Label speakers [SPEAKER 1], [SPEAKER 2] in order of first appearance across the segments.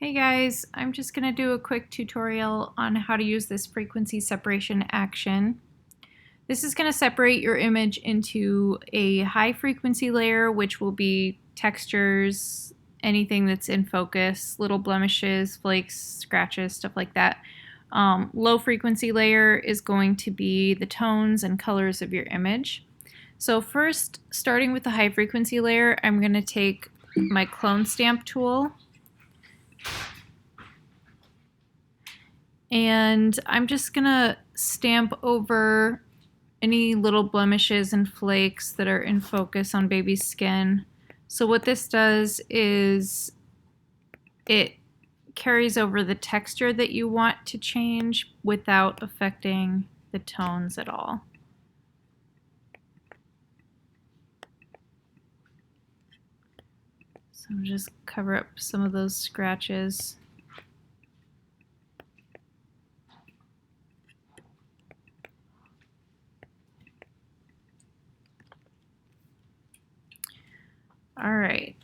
[SPEAKER 1] Hey guys, I'm just going to do a quick tutorial on how to use this frequency separation action. This is going to separate your image into a high frequency layer, which will be textures, anything that's in focus, little blemishes, flakes, scratches, stuff like that. Low frequency layer is going to be the tones and colors of your image. So first, starting with the high frequency layer, I'm going to take my clone stamp tool and I'm just gonna stamp over any little blemishes and flakes that are in focus on baby's skin. So what this does is it carries over the texture that you want to change without affecting the tones at all. So just cover up some of those scratches. All right,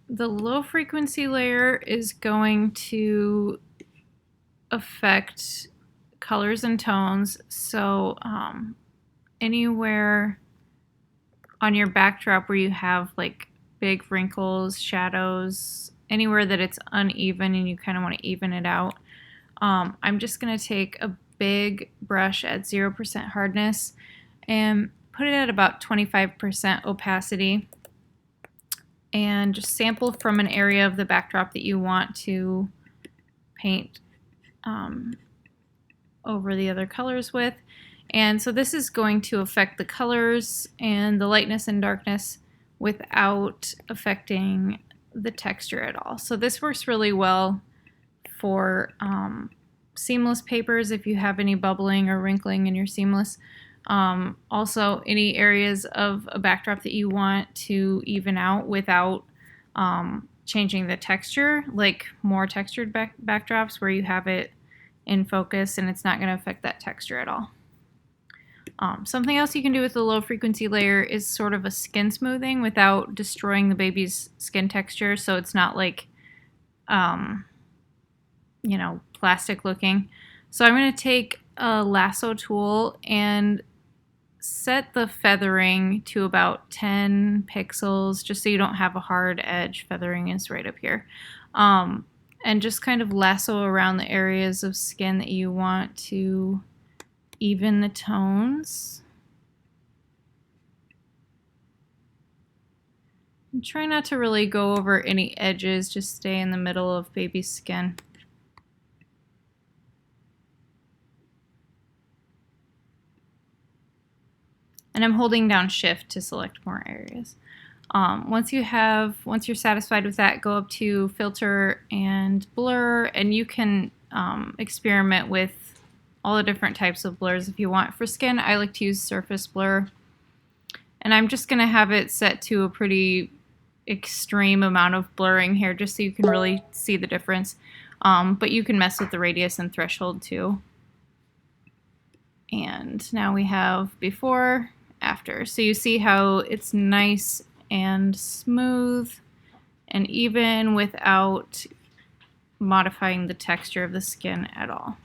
[SPEAKER 1] the low frequency layer is going to affect colors and tones. So anywhere on your backdrop where you have like big wrinkles, shadows, anywhere that it's uneven and you kind of want to even it out, I'm just going to take a big brush at 0% hardness and put it at about 25% opacity and just sample from an area of the backdrop that you want to paint over the other colors with. And so this is going to affect the colors and the lightness and darkness without affecting the texture at all. So this works really well for seamless papers if you have any bubbling or wrinkling in your seamless. Also, any areas of a backdrop that you want to even out without changing the texture, like more textured backdrops where you have it in focus and it's not going to affect that texture at all. Something else you can do with the low frequency layer is sort of a skin smoothing without destroying the baby's skin texture, so it's not like plastic looking. So I'm going to take a lasso tool and set the feathering to about 10 pixels just so you don't have a hard edge. Feathering is right up here. And just kind of lasso around the areas of skin that you want to even the tones. And try not to really go over any edges, just stay in the middle of baby's skin. And I'm holding down Shift to select more areas. Once you're satisfied with that, go up to Filter and Blur, and you can experiment with all the different types of blurs if you want. For skin, I like to use Surface Blur, and I'm just going to have it set to a pretty extreme amount of blurring here, just so you can really see the difference. But you can mess with the radius and threshold too. And now we have before, after. So you see how it's nice and smooth and even without modifying the texture of the skin at all.